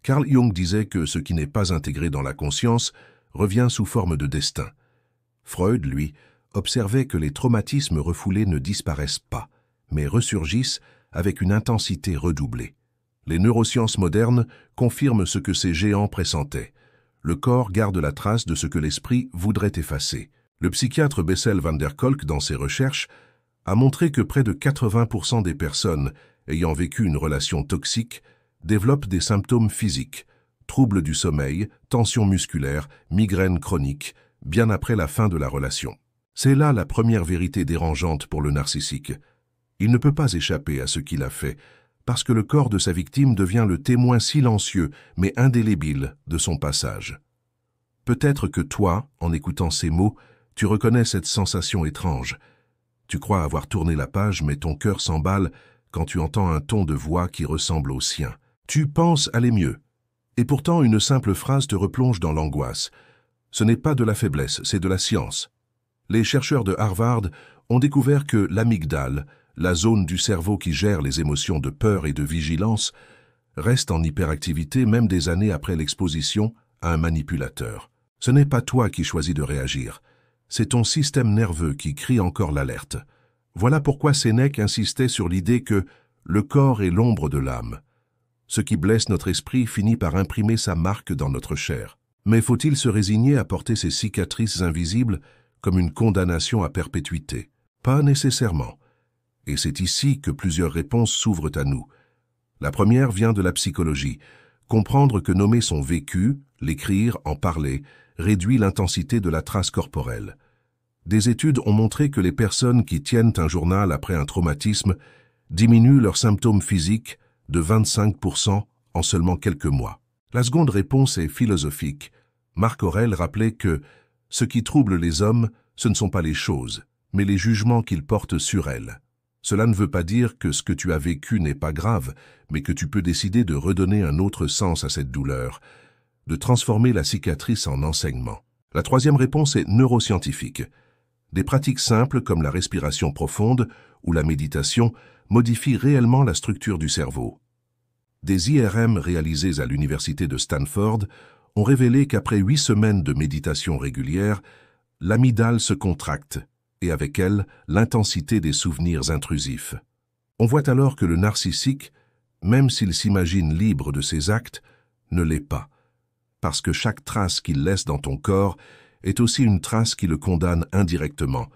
Carl Jung disait que ce qui n'est pas intégré dans la conscience revient sous forme de destin. Freud, lui, observait que les traumatismes refoulés ne disparaissent pas, mais ressurgissent avec une intensité redoublée. Les neurosciences modernes confirment ce que ces géants pressentaient. Le corps garde la trace de ce que l'esprit voudrait effacer. Le psychiatre Bessel van der Kolk, dans ses recherches, a montré que près de 80% des personnes ayant vécu une relation toxique développent des symptômes physiques, troubles du sommeil, tensions musculaires, migraines chroniques, bien après la fin de la relation. C'est là la première vérité dérangeante pour le narcissique. Il ne peut pas échapper à ce qu'il a fait, parce que le corps de sa victime devient le témoin silencieux mais indélébile de son passage. Peut-être que toi, en écoutant ces mots, tu reconnais cette sensation étrange. Tu crois avoir tourné la page, mais ton cœur s'emballe quand tu entends un ton de voix qui ressemble au sien. Tu penses aller mieux. Et pourtant, une simple phrase te replonge dans l'angoisse. Ce n'est pas de la faiblesse, c'est de la science. Les chercheurs de Harvard ont découvert que l'amygdale, la zone du cerveau qui gère les émotions de peur et de vigilance, reste en hyperactivité même des années après l'exposition à un manipulateur. Ce n'est pas toi qui choisis de réagir, c'est ton système nerveux qui crie encore l'alerte. Voilà pourquoi Sénèque insistait sur l'idée que le corps est l'ombre de l'âme. Ce qui blesse notre esprit finit par imprimer sa marque dans notre chair. Mais faut-il se résigner à porter ces cicatrices invisibles comme une condamnation à perpétuité? Pas nécessairement. Et c'est ici que plusieurs réponses s'ouvrent à nous. La première vient de la psychologie. Comprendre que nommer son vécu, l'écrire, en parler, réduit l'intensité de la trace corporelle. Des études ont montré que les personnes qui tiennent un journal après un traumatisme diminuent leurs symptômes physiques de 25% en seulement quelques mois. La seconde réponse est philosophique. Marc Aurèle rappelait que ce qui trouble les hommes, ce ne sont pas les choses, mais les jugements qu'ils portent sur elles. Cela ne veut pas dire que ce que tu as vécu n'est pas grave, mais que tu peux décider de redonner un autre sens à cette douleur, de transformer la cicatrice en enseignement. La troisième réponse est neuroscientifique. Des pratiques simples comme la respiration profonde ou la méditation modifient réellement la structure du cerveau. Des IRM réalisés à l'université de Stanford ont révélé qu'après 8 semaines de méditation régulière, l'amygdale se contracte et avec elle, l'intensité des souvenirs intrusifs. On voit alors que le narcissique, même s'il s'imagine libre de ses actes, ne l'est pas, parce que chaque trace qu'il laisse dans ton corps est aussi une trace qui le condamne indirectement.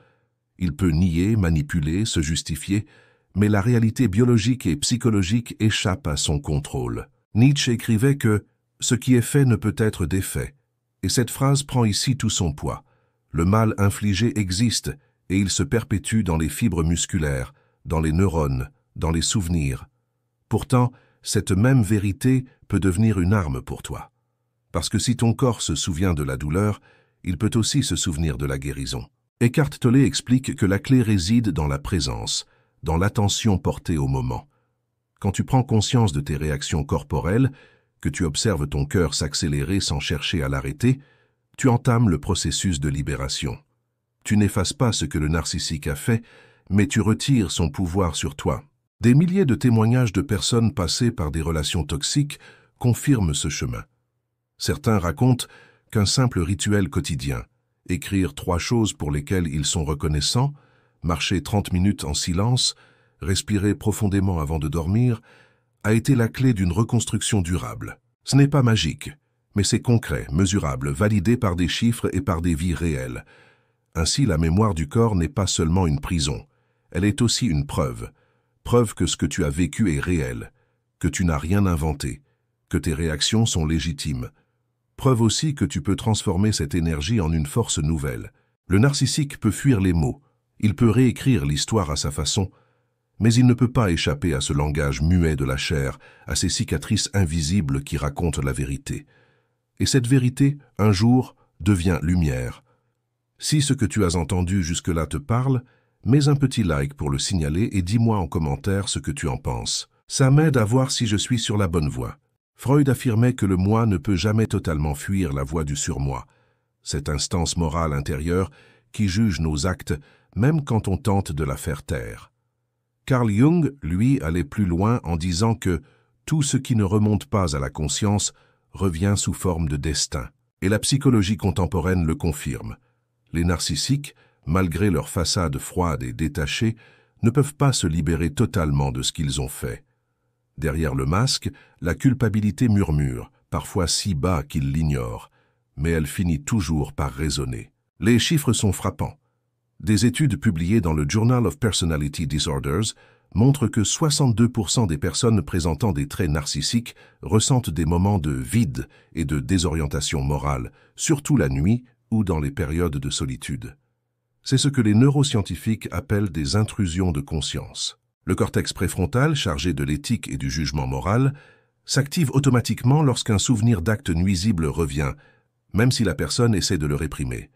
Il peut nier, manipuler, se justifier, mais la réalité biologique et psychologique échappe à son contrôle. Nietzsche écrivait que « ce qui est fait ne peut être défait », et cette phrase prend ici tout son poids. Le mal infligé existe, et il se perpétue dans les fibres musculaires, dans les neurones, dans les souvenirs. Pourtant, cette même vérité peut devenir une arme pour toi. Parce que si ton corps se souvient de la douleur, il peut aussi se souvenir de la guérison. Eckhart Tolle explique que la clé réside dans la présence, dans l'attention portée au moment. Quand tu prends conscience de tes réactions corporelles, que tu observes ton cœur s'accélérer sans chercher à l'arrêter, tu entames le processus de libération. Tu n'effaces pas ce que le narcissique a fait, mais tu retires son pouvoir sur toi. Des milliers de témoignages de personnes passées par des relations toxiques confirment ce chemin. Certains racontent qu'un simple rituel quotidien, écrire 3 choses pour lesquelles ils sont reconnaissants, marcher 30 minutes en silence, respirer profondément avant de dormir, a été la clé d'une reconstruction durable. Ce n'est pas magique, mais c'est concret, mesurable, validé par des chiffres et par des vies réelles. Ainsi, la mémoire du corps n'est pas seulement une prison, elle est aussi une preuve. Preuve que ce que tu as vécu est réel, que tu n'as rien inventé, que tes réactions sont légitimes. Preuve aussi que tu peux transformer cette énergie en une force nouvelle. Le narcissique peut fuir les mots, il peut réécrire l'histoire à sa façon, mais il ne peut pas échapper à ce langage muet de la chair, à ces cicatrices invisibles qui racontent la vérité. Et cette vérité, un jour, devient lumière. Si ce que tu as entendu jusque-là te parle, mets un petit like pour le signaler et dis-moi en commentaire ce que tu en penses. Ça m'aide à voir si je suis sur la bonne voie. Freud affirmait que le moi ne peut jamais totalement fuir la voie du surmoi, cette instance morale intérieure qui juge nos actes même quand on tente de la faire taire. Carl Jung, lui, allait plus loin en disant que Tout ce qui ne remonte pas à la conscience revient sous forme de destin. Et la psychologie contemporaine le confirme. Les narcissiques, malgré leur façade froide et détachée, ne peuvent pas se libérer totalement de ce qu'ils ont fait. Derrière le masque, la culpabilité murmure, parfois si bas qu'ils l'ignorent, mais elle finit toujours par résonner. Les chiffres sont frappants. Des études publiées dans le Journal of Personality Disorders montrent que 62% des personnes présentant des traits narcissiques ressentent des moments de vide et de désorientation morale, surtout la nuit ou dans les périodes de solitude. C'est ce que les neuroscientifiques appellent des intrusions de conscience. Le cortex préfrontal, chargé de l'éthique et du jugement moral, s'active automatiquement lorsqu'un souvenir d'acte nuisible revient, même si la personne essaie de le réprimer.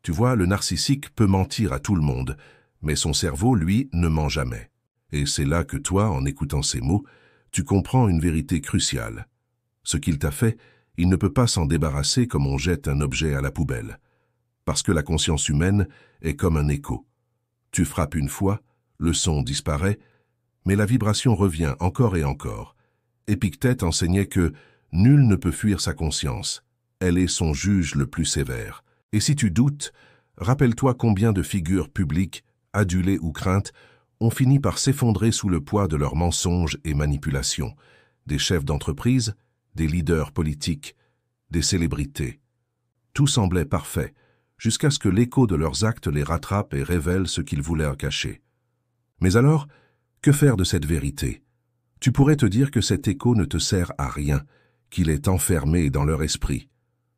Tu vois, le narcissique peut mentir à tout le monde, mais son cerveau, lui, ne ment jamais. Et c'est là que toi, en écoutant ces mots, tu comprends une vérité cruciale. Ce qu'il t'a fait, il ne peut pas s'en débarrasser comme on jette un objet à la poubelle. Parce que la conscience humaine est comme un écho. Tu frappes une fois, le son disparaît, mais la vibration revient encore et encore. Épictète enseignait que nul ne peut fuir sa conscience. Elle est son juge le plus sévère. Et si tu doutes, rappelle-toi combien de figures publiques, adulées ou craintes, ont fini par s'effondrer sous le poids de leurs mensonges et manipulations. Des chefs d'entreprise, des leaders politiques, des célébrités. Tout semblait parfait, jusqu'à ce que l'écho de leurs actes les rattrape et révèle ce qu'ils voulaient cacher. Mais alors, que faire de cette vérité? Tu pourrais te dire que cet écho ne te sert à rien, qu'il est enfermé dans leur esprit.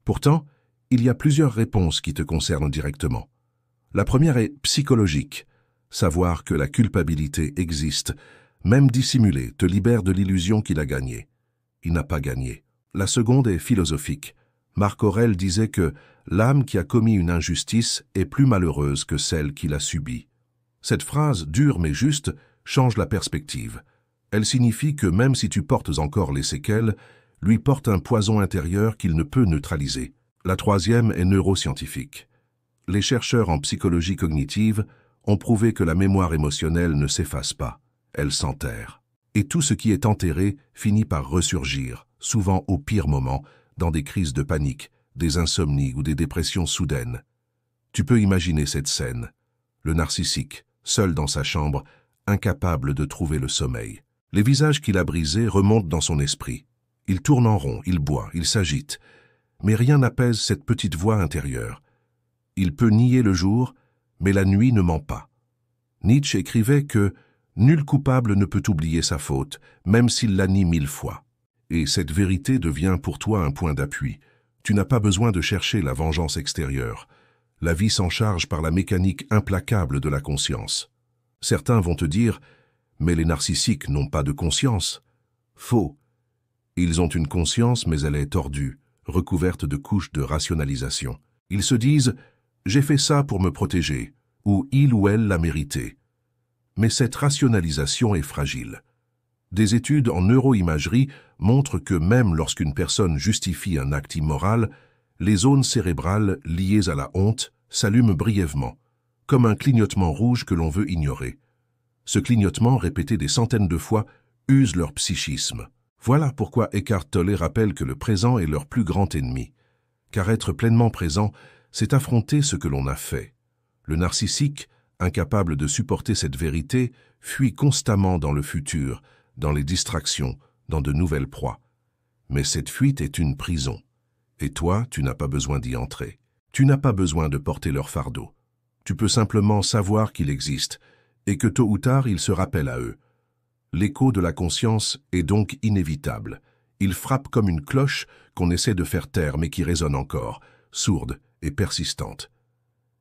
Pourtant, il y a plusieurs réponses qui te concernent directement. La première est psychologique. Savoir que la culpabilité existe, même dissimulée, te libère de l'illusion qu'il a gagné. Il n'a pas gagné. La seconde est philosophique. Marc Aurèle disait que l'âme qui a commis une injustice est plus malheureuse que celle qui l'a subie. Cette phrase, dure mais juste, change la perspective. Elle signifie que même si tu portes encore les séquelles, lui porte un poison intérieur qu'il ne peut neutraliser. La troisième est neuroscientifique. Les chercheurs en psychologie cognitive ont prouvé que la mémoire émotionnelle ne s'efface pas, elle s'enterre. Et tout ce qui est enterré finit par ressurgir, souvent au pire moment, dans des crises de panique, des insomnies ou des dépressions soudaines. Tu peux imaginer cette scène. Le narcissique, seul dans sa chambre, incapable de trouver le sommeil. Les visages qu'il a brisés remontent dans son esprit. Il tourne en rond, il boit, il s'agite. Mais rien n'apaise cette petite voix intérieure. Il peut nier le jour, mais la nuit ne ment pas. Nietzsche écrivait que « nul coupable ne peut oublier sa faute, même s'il la nie 1000 fois ». Et cette vérité devient pour toi un point d'appui. Tu n'as pas besoin de chercher la vengeance extérieure. La vie s'en charge par la mécanique implacable de la conscience. Certains vont te dire « mais les narcissiques n'ont pas de conscience ». Faux. Ils ont une conscience, mais elle est tordue, recouverte de couches de rationalisation. Ils se disent « j'ai fait ça pour me protéger » ou « il ou elle l'a mérité ». Mais cette rationalisation est fragile. Des études en neuroimagerie montrent que même lorsqu'une personne justifie un acte immoral, les zones cérébrales liées à la honte s'allument brièvement, comme un clignotement rouge que l'on veut ignorer. Ce clignotement, répété des centaines de fois, use leur psychisme. Voilà pourquoi Eckhart Tolle rappelle que le présent est leur plus grand ennemi. Car être pleinement présent, c'est affronter ce que l'on a fait. Le narcissique, incapable de supporter cette vérité, fuit constamment dans le futur, dans les distractions, dans de nouvelles proies. Mais cette fuite est une prison. Et toi, tu n'as pas besoin d'y entrer. Tu n'as pas besoin de porter leur fardeau. Tu peux simplement savoir qu'il existe, et que tôt ou tard, il se rappelle à eux. L'écho de la conscience est donc inévitable. Il frappe comme une cloche qu'on essaie de faire taire mais qui résonne encore, sourde et persistante.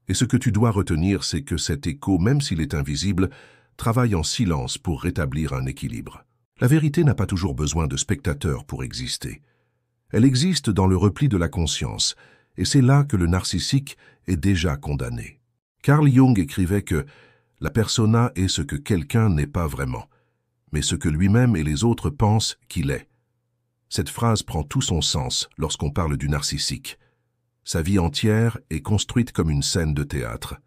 Et ce que tu dois retenir, c'est que cet écho, même s'il est invisible, travaille en silence pour rétablir un équilibre. La vérité n'a pas toujours besoin de spectateurs pour exister. Elle existe dans le repli de la conscience, et c'est là que le narcissique est déjà condamné. Carl Jung écrivait que « la persona est ce que quelqu'un n'est pas vraiment, mais ce que lui-même et les autres pensent qu'il est ». Cette phrase prend tout son sens lorsqu'on parle du narcissique. Sa vie entière est construite comme une scène de théâtre.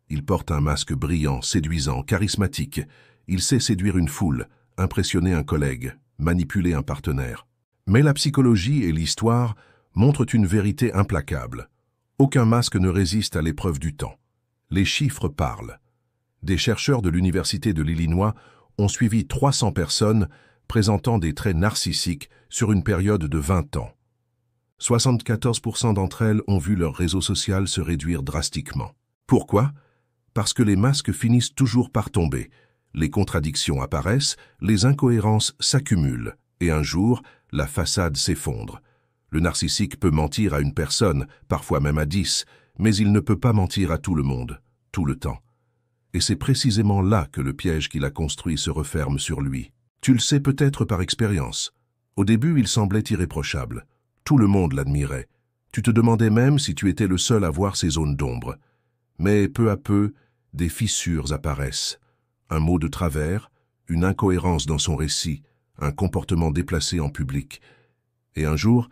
Il porte un masque brillant, séduisant, charismatique. Il sait séduire une foule, impressionner un collègue, manipuler un partenaire. Mais la psychologie et l'histoire montrent une vérité implacable. Aucun masque ne résiste à l'épreuve du temps. Les chiffres parlent. Des chercheurs de l'Université de l'Illinois ont suivi 300 personnes présentant des traits narcissiques sur une période de 20 ans. 74% d'entre elles ont vu leur réseau social se réduire drastiquement. Pourquoi? Parce que les masques finissent toujours par tomber. Les contradictions apparaissent, les incohérences s'accumulent, et un jour, la façade s'effondre. Le narcissique peut mentir à une personne, parfois même à 10, mais il ne peut pas mentir à tout le monde, tout le temps. Et c'est précisément là que le piège qu'il a construit se referme sur lui. Tu le sais peut-être par expérience. Au début, il semblait irréprochable. Tout le monde l'admirait. Tu te demandais même si tu étais le seul à voir ces zones d'ombre. Mais peu à peu, des fissures apparaissent. Un mot de travers, une incohérence dans son récit, un comportement déplacé en public. Et un jour,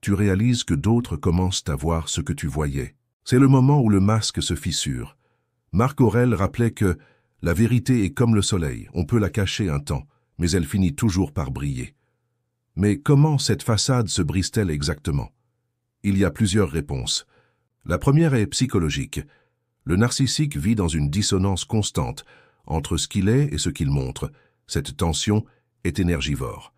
tu réalises que d'autres commencent à voir ce que tu voyais. C'est le moment où le masque se fissure. Marc Aurèle rappelait que la vérité est comme le soleil, on peut la cacher un temps, mais elle finit toujours par briller. Mais comment cette façade se brise-t-elle exactement? Il y a plusieurs réponses. La première est psychologique. Le narcissique vit dans une dissonance constante entre ce qu'il est et ce qu'il montre. Cette tension est énergivore.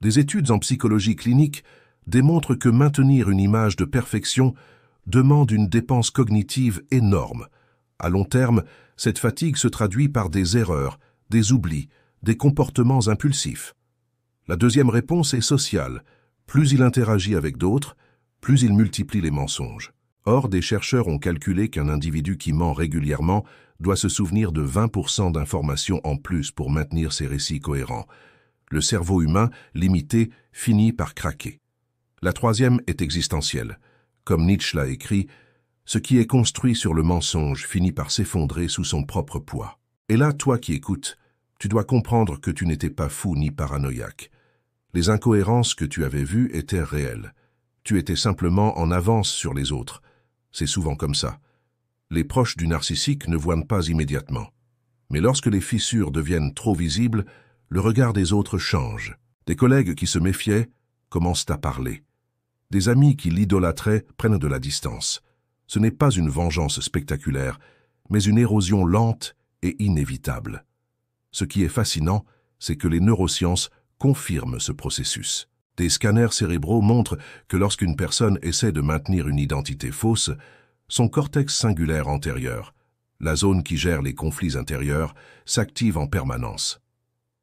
Des études en psychologie clinique démontrent que maintenir une image de perfection demande une dépense cognitive énorme. À long terme, cette fatigue se traduit par des erreurs, des oublis, des comportements impulsifs. La deuxième réponse est sociale. Plus il interagit avec d'autres, plus il multiplie les mensonges. Or, des chercheurs ont calculé qu'un individu qui ment régulièrement doit se souvenir de 20% d'informations en plus pour maintenir ses récits cohérents. Le cerveau humain, limité, finit par craquer. La troisième est existentielle. Comme Nietzsche l'a écrit, ce qui est construit sur le mensonge finit par s'effondrer sous son propre poids. Et là, toi qui écoutes, tu dois comprendre que tu n'étais pas fou ni paranoïaque. Les incohérences que tu avais vues étaient réelles. Tu étais simplement en avance sur les autres. C'est souvent comme ça. Les proches du narcissique ne voient pas immédiatement. Mais lorsque les fissures deviennent trop visibles, le regard des autres change. Des collègues qui se méfiaient commencent à parler. Des amis qui l'idolâtraient prennent de la distance. Ce n'est pas une vengeance spectaculaire, mais une érosion lente et inévitable. Ce qui est fascinant, c'est que les neurosciences confirment ce processus. Des scanners cérébraux montrent que lorsqu'une personne essaie de maintenir une identité fausse, son cortex singulaire antérieur, la zone qui gère les conflits intérieurs, s'active en permanence.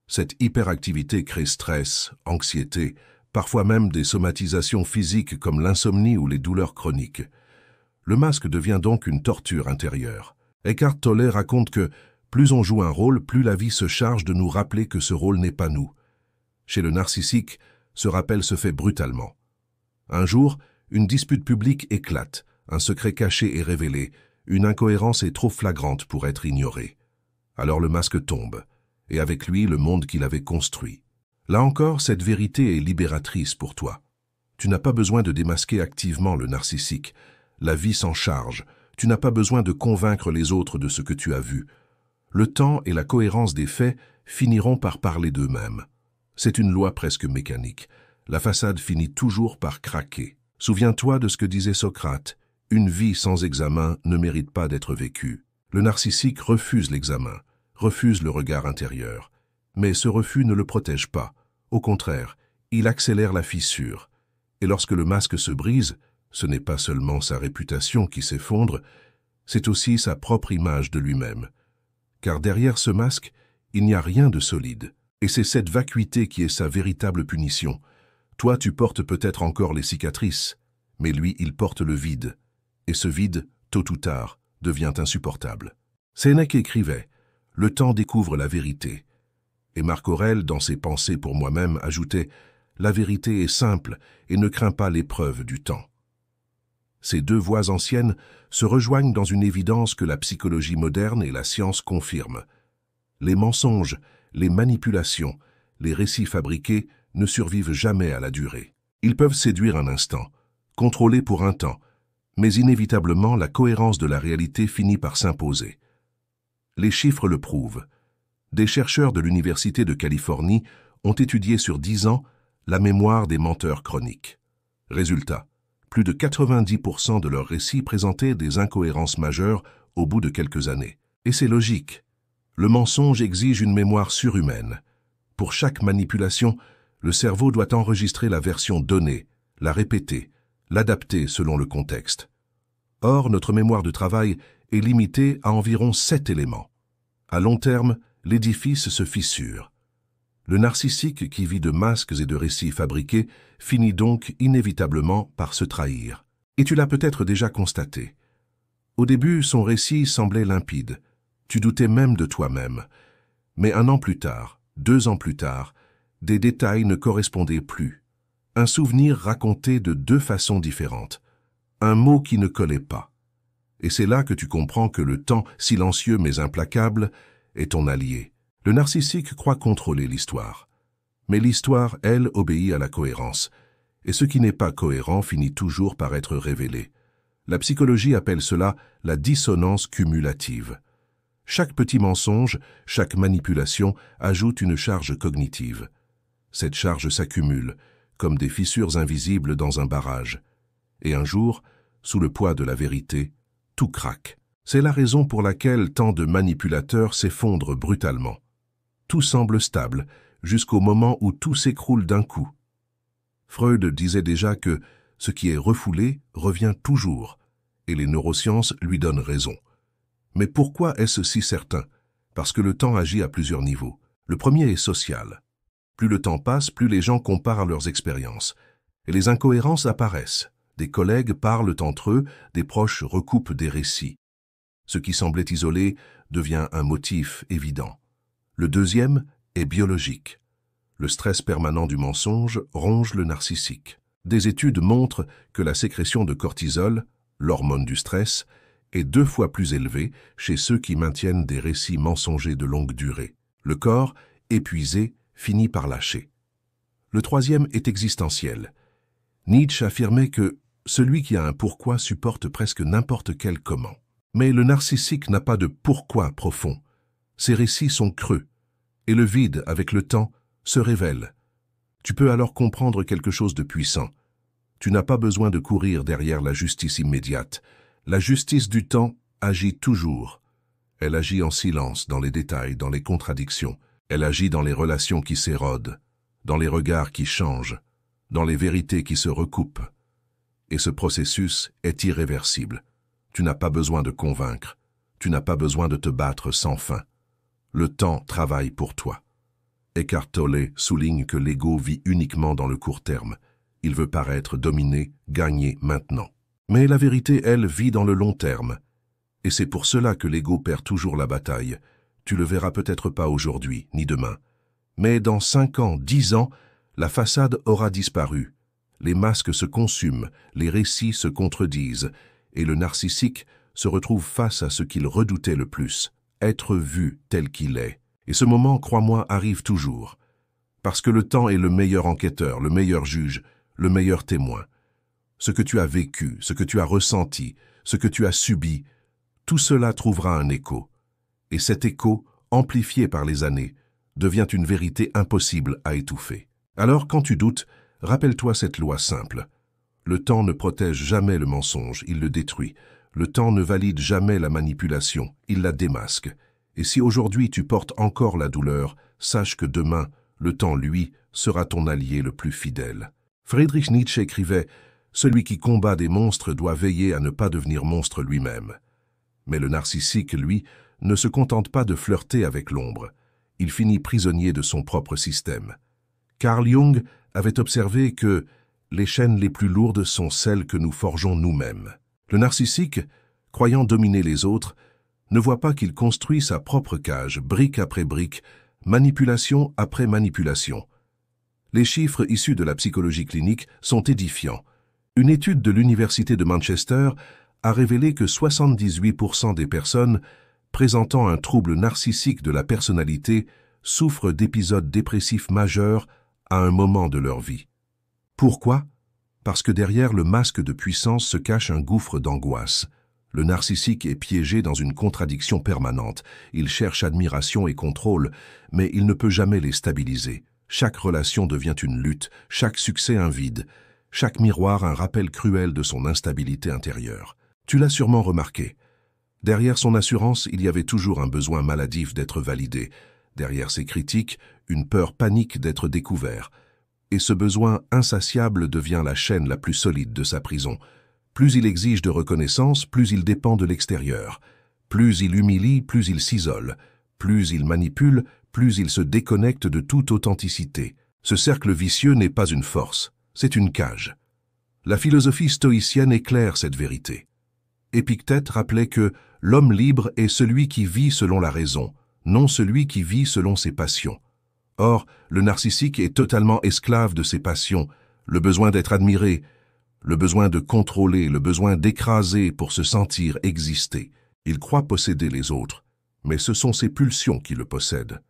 Cette hyperactivité crée stress, anxiété, parfois même des somatisations physiques comme l'insomnie ou les douleurs chroniques. Le masque devient donc une torture intérieure. Eckhart Tolle raconte que plus on joue un rôle, plus la vie se charge de nous rappeler que ce rôle n'est pas nous. Chez le narcissique, ce rappel se fait brutalement. Un jour, une dispute publique éclate, un secret caché est révélé, une incohérence est trop flagrante pour être ignorée. Alors le masque tombe, et avec lui le monde qu'il avait construit. Là encore, cette vérité est libératrice pour toi. Tu n'as pas besoin de démasquer activement le narcissique. La vie s'en charge. Tu n'as pas besoin de convaincre les autres de ce que tu as vu. Le temps et la cohérence des faits finiront par parler d'eux-mêmes. C'est une loi presque mécanique. La façade finit toujours par craquer. Souviens-toi de ce que disait Socrate. Une vie sans examen ne mérite pas d'être vécue. Le narcissique refuse l'examen, refuse le regard intérieur. Mais ce refus ne le protège pas. Au contraire, il accélère la fissure. Et lorsque le masque se brise, ce n'est pas seulement sa réputation qui s'effondre, c'est aussi sa propre image de lui-même. Car derrière ce masque, il n'y a rien de solide. Et c'est cette vacuité qui est sa véritable punition. Toi, tu portes peut-être encore les cicatrices, mais lui, il porte le vide. Et ce vide, tôt ou tard, devient insupportable. Sénèque écrivait « Le temps découvre la vérité ». Et Marc Aurèle, dans ses Pensées pour moi-même, ajoutait « La vérité est simple et ne craint pas l'épreuve du temps ». Ces deux voix anciennes se rejoignent dans une évidence que la psychologie moderne et la science confirment. Les mensonges, les manipulations, les récits fabriqués ne survivent jamais à la durée. Ils peuvent séduire un instant, contrôler pour un temps, mais inévitablement la cohérence de la réalité finit par s'imposer. Les chiffres le prouvent. Des chercheurs de l'Université de Californie ont étudié sur 10 ans la mémoire des menteurs chroniques. Résultat, plus de 90% de leurs récits présentaient des incohérences majeures au bout de quelques années. Et c'est logique. Le mensonge exige une mémoire surhumaine. Pour chaque manipulation, le cerveau doit enregistrer la version donnée, la répéter, l'adapter selon le contexte. Or, notre mémoire de travail est limitée à environ 7 éléments. À long terme, l'édifice se fissure. Le narcissique qui vit de masques et de récits fabriqués finit donc inévitablement par se trahir. Et tu l'as peut-être déjà constaté. Au début, son récit semblait limpide. Tu doutais même de toi-même. Mais 1 an plus tard, 2 ans plus tard, des détails ne correspondaient plus. Un souvenir raconté de 2 façons différentes. Un mot qui ne collait pas. Et c'est là que tu comprends que le temps, silencieux mais implacable, est ton allié. Le narcissique croit contrôler l'histoire. Mais l'histoire, elle, obéit à la cohérence. Et ce qui n'est pas cohérent finit toujours par être révélé. La psychologie appelle cela la dissonance cumulative. Chaque petit mensonge, chaque manipulation ajoute une charge cognitive. Cette charge s'accumule, comme des fissures invisibles dans un barrage. Et un jour, sous le poids de la vérité, tout craque. C'est la raison pour laquelle tant de manipulateurs s'effondrent brutalement. Tout semble stable, jusqu'au moment où tout s'écroule d'un coup. Freud disait déjà que ce qui est refoulé revient toujours, et les neurosciences lui donnent raison. Mais pourquoi est-ce si certain? Parce que le temps agit à plusieurs niveaux. Le premier est social. Plus le temps passe, plus les gens comparent leurs expériences. Et les incohérences apparaissent. Des collègues parlent entre eux, des proches recoupent des récits. Ce qui semblait isolé devient un motif évident. Le deuxième est biologique. Le stress permanent du mensonge ronge le narcissique. Des études montrent que la sécrétion de cortisol, l'hormone du stress, est 2 fois plus élevée chez ceux qui maintiennent des récits mensongers de longue durée. Le corps, épuisé, finit par lâcher. Le troisième est existentiel. Nietzsche affirmait que celui qui a un pourquoi supporte presque n'importe quel comment. Mais le narcissique n'a pas de pourquoi profond. Ses récits sont creux, et le vide, avec le temps, se révèle. Tu peux alors comprendre quelque chose de puissant. Tu n'as pas besoin de courir derrière la justice immédiate. La justice du temps agit toujours. Elle agit en silence, dans les détails, dans les contradictions. Elle agit dans les relations qui s'érodent, dans les regards qui changent, dans les vérités qui se recoupent. Et ce processus est irréversible. Tu n'as pas besoin de convaincre. Tu n'as pas besoin de te battre sans fin. Le temps travaille pour toi. Eckhart Tolle souligne que l'ego vit uniquement dans le court terme. Il veut paraître dominé, gagner maintenant. Mais la vérité, elle, vit dans le long terme. Et c'est pour cela que l'ego perd toujours la bataille. Tu le verras peut-être pas aujourd'hui, ni demain. Mais dans 5 ans, 10 ans, la façade aura disparu. Les masques se consument, les récits se contredisent, et le narcissique se retrouve face à ce qu'il redoutait le plus, être vu tel qu'il est. Et ce moment, crois-moi, arrive toujours. Parce que le temps est le meilleur enquêteur, le meilleur juge, le meilleur témoin. Ce que tu as vécu, ce que tu as ressenti, ce que tu as subi, tout cela trouvera un écho. Et cet écho, amplifié par les années, devient une vérité impossible à étouffer. Alors, quand tu doutes, rappelle-toi cette loi simple. Le temps ne protège jamais le mensonge, il le détruit. Le temps ne valide jamais la manipulation, il la démasque. Et si aujourd'hui tu portes encore la douleur, sache que demain, le temps, lui, sera ton allié le plus fidèle. Friedrich Nietzsche écrivait « Celui qui combat des monstres doit veiller à ne pas devenir monstre lui-même. » Mais le narcissique, lui, ne se contente pas de flirter avec l'ombre. Il finit prisonnier de son propre système. Carl Jung avait observé que les chaînes les plus lourdes sont celles que nous forgeons nous-mêmes. Le narcissique, croyant dominer les autres, ne voit pas qu'il construit sa propre cage, brique après brique, manipulation après manipulation. Les chiffres issus de la psychologie clinique sont édifiants. Une étude de l'Université de Manchester a révélé que 78% des personnes présentant un trouble narcissique de la personnalité souffrent d'épisodes dépressifs majeurs à un moment de leur vie. Pourquoi? Parce que derrière le masque de puissance se cache un gouffre d'angoisse. Le narcissique est piégé dans une contradiction permanente. Il cherche admiration et contrôle, mais il ne peut jamais les stabiliser. Chaque relation devient une lutte, chaque succès un vide, chaque miroir un rappel cruel de son instabilité intérieure. Tu l'as sûrement remarqué. Derrière son assurance, il y avait toujours un besoin maladif d'être validé. Derrière ses critiques, une peur panique d'être découvert. Et ce besoin insatiable devient la chaîne la plus solide de sa prison. Plus il exige de reconnaissance, plus il dépend de l'extérieur. Plus il humilie, plus il s'isole. Plus il manipule, plus il se déconnecte de toute authenticité. Ce cercle vicieux n'est pas une force, c'est une cage. La philosophie stoïcienne éclaire cette vérité. Épictète rappelait que l'homme libre est celui qui vit selon la raison, non celui qui vit selon ses passions. Or, le narcissique est totalement esclave de ses passions, le besoin d'être admiré, le besoin de contrôler, le besoin d'écraser pour se sentir exister. Il croit posséder les autres, mais ce sont ses pulsions qui le possèdent.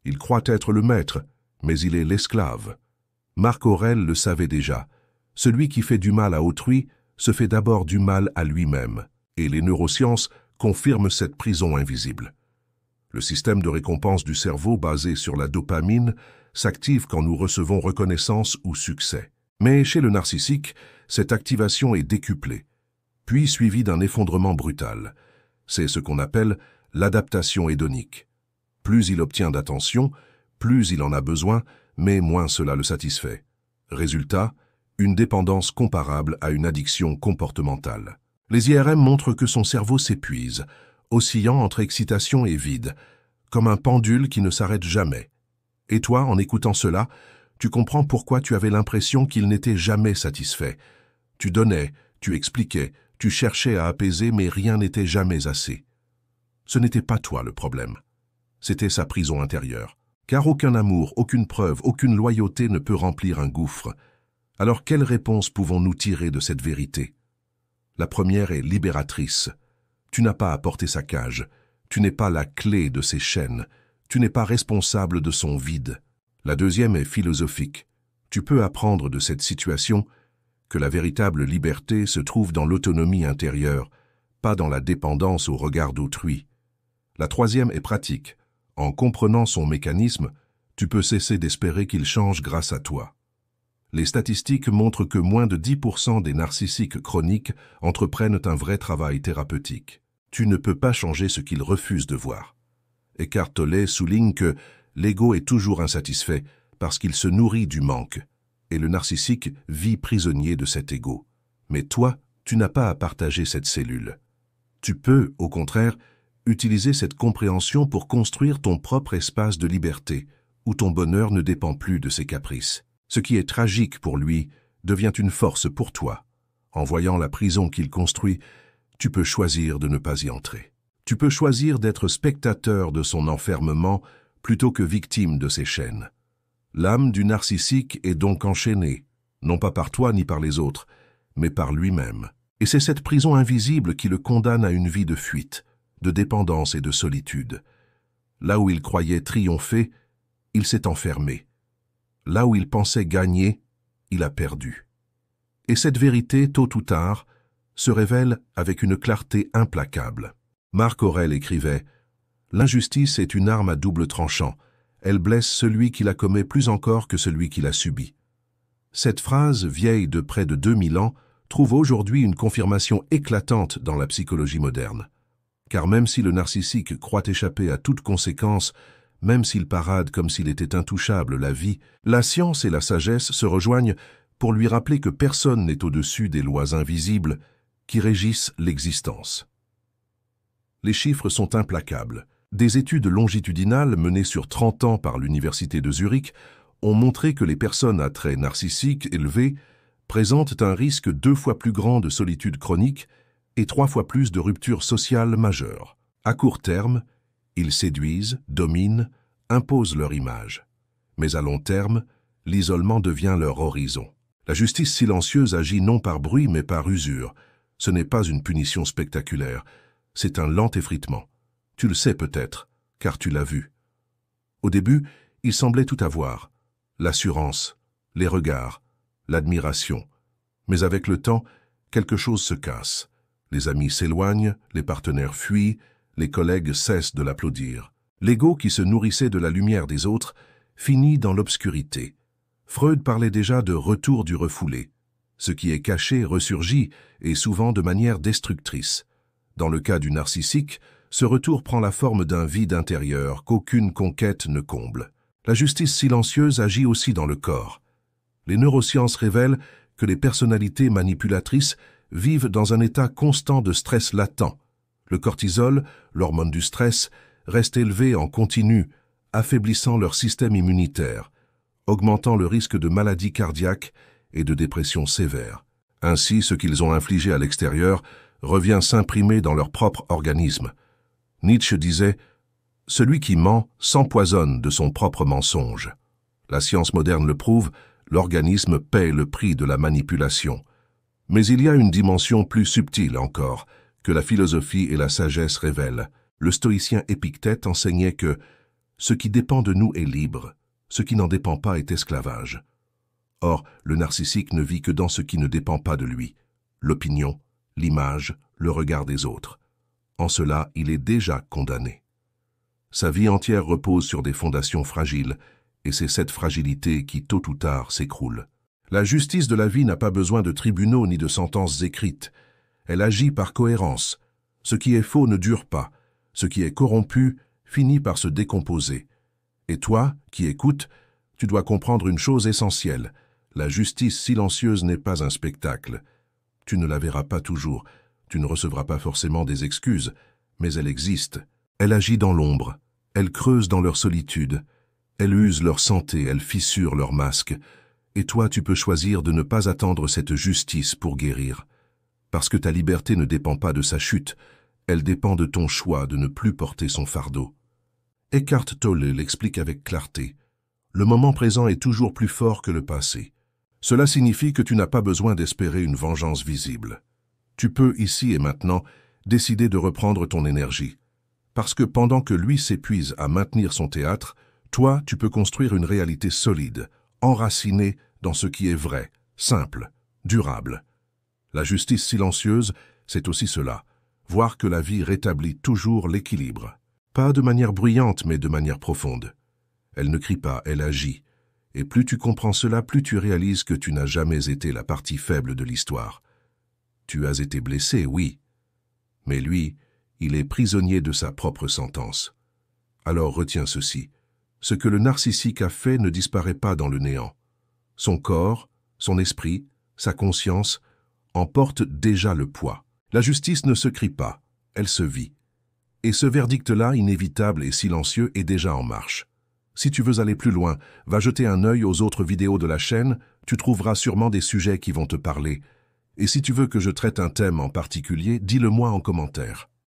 Il croit être le maître, mais il est l'esclave. Marc Aurèle le savait déjà. Celui qui fait du mal à autrui se fait d'abord du mal à lui-même, et les neurosciences confirment cette prison invisible. Le système de récompense du cerveau basé sur la dopamine s'active quand nous recevons reconnaissance ou succès. Mais chez le narcissique, cette activation est décuplée, puis suivie d'un effondrement brutal. C'est ce qu'on appelle l'adaptation hédonique. Plus il obtient d'attention, plus il en a besoin, mais moins cela le satisfait. Résultat, une dépendance comparable à une addiction comportementale. Les IRM montrent que son cerveau s'épuise, oscillant entre excitation et vide, comme un pendule qui ne s'arrête jamais. Et toi, en écoutant cela, tu comprends pourquoi tu avais l'impression qu'il n'était jamais satisfait. Tu donnais, tu expliquais, tu cherchais à apaiser, mais rien n'était jamais assez. Ce n'était pas toi le problème. C'était sa prison intérieure. Car aucun amour, aucune preuve, aucune loyauté ne peut remplir un gouffre. Alors quelle réponse pouvons-nous tirer de cette vérité? La première est libératrice. Tu n'as pas à porter sa cage. Tu n'es pas la clé de ses chaînes. Tu n'es pas responsable de son vide. La deuxième est philosophique. Tu peux apprendre de cette situation que la véritable liberté se trouve dans l'autonomie intérieure, pas dans la dépendance au regard d'autrui. La troisième est pratique. En comprenant son mécanisme, tu peux cesser d'espérer qu'il change grâce à toi. Les statistiques montrent que moins de 10% des narcissiques chroniques entreprennent un vrai travail thérapeutique. Tu ne peux pas changer ce qu'ils refusent de voir. Eckhart Tolle souligne que l'ego est toujours insatisfait parce qu'il se nourrit du manque, et le narcissique vit prisonnier de cet ego. Mais toi, tu n'as pas à partager cette cellule. Tu peux, au contraire, utiliser cette compréhension pour construire ton propre espace de liberté, où ton bonheur ne dépend plus de ses caprices. Ce qui est tragique pour lui devient une force pour toi. En voyant la prison qu'il construit, tu peux choisir de ne pas y entrer. Tu peux choisir d'être spectateur de son enfermement plutôt que victime de ses chaînes. L'âme du narcissique est donc enchaînée, non pas par toi ni par les autres, mais par lui-même. Et c'est cette prison invisible qui le condamne à une vie de fuite, de dépendance et de solitude. Là où il croyait triompher, il s'est enfermé. Là où il pensait gagner, il a perdu. Et cette vérité, tôt ou tard, se révèle avec une clarté implacable. Marc Aurèle écrivait « L'injustice est une arme à double tranchant. Elle blesse celui qui la commet plus encore que celui qui la subit. » Cette phrase, vieille de près de 2000 ans, trouve aujourd'hui une confirmation éclatante dans la psychologie moderne. Car même si le narcissique croit échapper à toute conséquence, même s'il parade comme s'il était intouchable la vie, la science et la sagesse se rejoignent pour lui rappeler que personne n'est au-dessus des lois invisibles qui régissent l'existence. Les chiffres sont implacables. Des études longitudinales menées sur 30 ans par l'Université de Zurich ont montré que les personnes à traits narcissiques élevés présentent un risque 2 fois plus grand de solitude chronique et 3 fois plus de ruptures sociales majeures. À court terme, ils séduisent, dominent, imposent leur image. Mais à long terme, l'isolement devient leur horizon. La justice silencieuse agit non par bruit mais par usure. Ce n'est pas une punition spectaculaire, c'est un lent effritement. Tu le sais peut-être, car tu l'as vu. Au début, il semblait tout avoir. L'assurance, les regards, l'admiration. Mais avec le temps, quelque chose se casse. Les amis s'éloignent, les partenaires fuient, les collègues cessent de l'applaudir. L'ego qui se nourrissait de la lumière des autres finit dans l'obscurité. Freud parlait déjà de retour du refoulé. Ce qui est caché ressurgit, et souvent de manière destructrice. Dans le cas du narcissique, ce retour prend la forme d'un vide intérieur qu'aucune conquête ne comble. La justice silencieuse agit aussi dans le corps. Les neurosciences révèlent que les personnalités manipulatrices vivent dans un état constant de stress latent. Le cortisol, l'hormone du stress, reste élevé en continu, affaiblissant leur système immunitaire, augmentant le risque de maladies cardiaques et de dépression sévère. Ainsi, ce qu'ils ont infligé à l'extérieur revient s'imprimer dans leur propre organisme. Nietzsche disait « Celui qui ment s'empoisonne de son propre mensonge ». La science moderne le prouve, l'organisme paie le prix de la manipulation. Mais il y a une dimension plus subtile encore, que la philosophie et la sagesse révèlent. Le stoïcien Épictète enseignait que « ce qui dépend de nous est libre, ce qui n'en dépend pas est esclavage ». Or, le narcissique ne vit que dans ce qui ne dépend pas de lui, l'opinion, l'image, le regard des autres. En cela, il est déjà condamné. Sa vie entière repose sur des fondations fragiles, et c'est cette fragilité qui, tôt ou tard, s'écroule. La justice de la vie n'a pas besoin de tribunaux ni de sentences écrites. Elle agit par cohérence. Ce qui est faux ne dure pas. Ce qui est corrompu finit par se décomposer. Et toi, qui écoutes, tu dois comprendre une chose essentielle. La justice silencieuse n'est pas un spectacle. Tu ne la verras pas toujours. Tu ne recevras pas forcément des excuses, mais elle existe. Elle agit dans l'ombre. Elle creuse dans leur solitude. Elle use leur santé, elle fissure leur masque. Et toi, tu peux choisir de ne pas attendre cette justice pour guérir. Parce que ta liberté ne dépend pas de sa chute, elle dépend de ton choix de ne plus porter son fardeau. Eckhart Tolle l'explique avec clarté. Le moment présent est toujours plus fort que le passé. Cela signifie que tu n'as pas besoin d'espérer une vengeance visible. Tu peux, ici et maintenant, décider de reprendre ton énergie. Parce que pendant que lui s'épuise à maintenir son théâtre, toi, tu peux construire une réalité solide, enracinée dans ce qui est vrai, simple, durable. La justice silencieuse, c'est aussi cela, voir que la vie rétablit toujours l'équilibre. Pas de manière bruyante, mais de manière profonde. Elle ne crie pas, elle agit. Et plus tu comprends cela, plus tu réalises que tu n'as jamais été la partie faible de l'histoire. Tu as été blessé, oui. Mais lui, il est prisonnier de sa propre sentence. Alors retiens ceci. Ce que le narcissique a fait ne disparaît pas dans le néant. Son corps, son esprit, sa conscience en portent déjà le poids. La justice ne se crie pas, elle se vit. Et ce verdict-là, inévitable et silencieux, est déjà en marche. Si tu veux aller plus loin, va jeter un œil aux autres vidéos de la chaîne, tu trouveras sûrement des sujets qui vont te parler. Et si tu veux que je traite un thème en particulier, dis-le-moi en commentaire.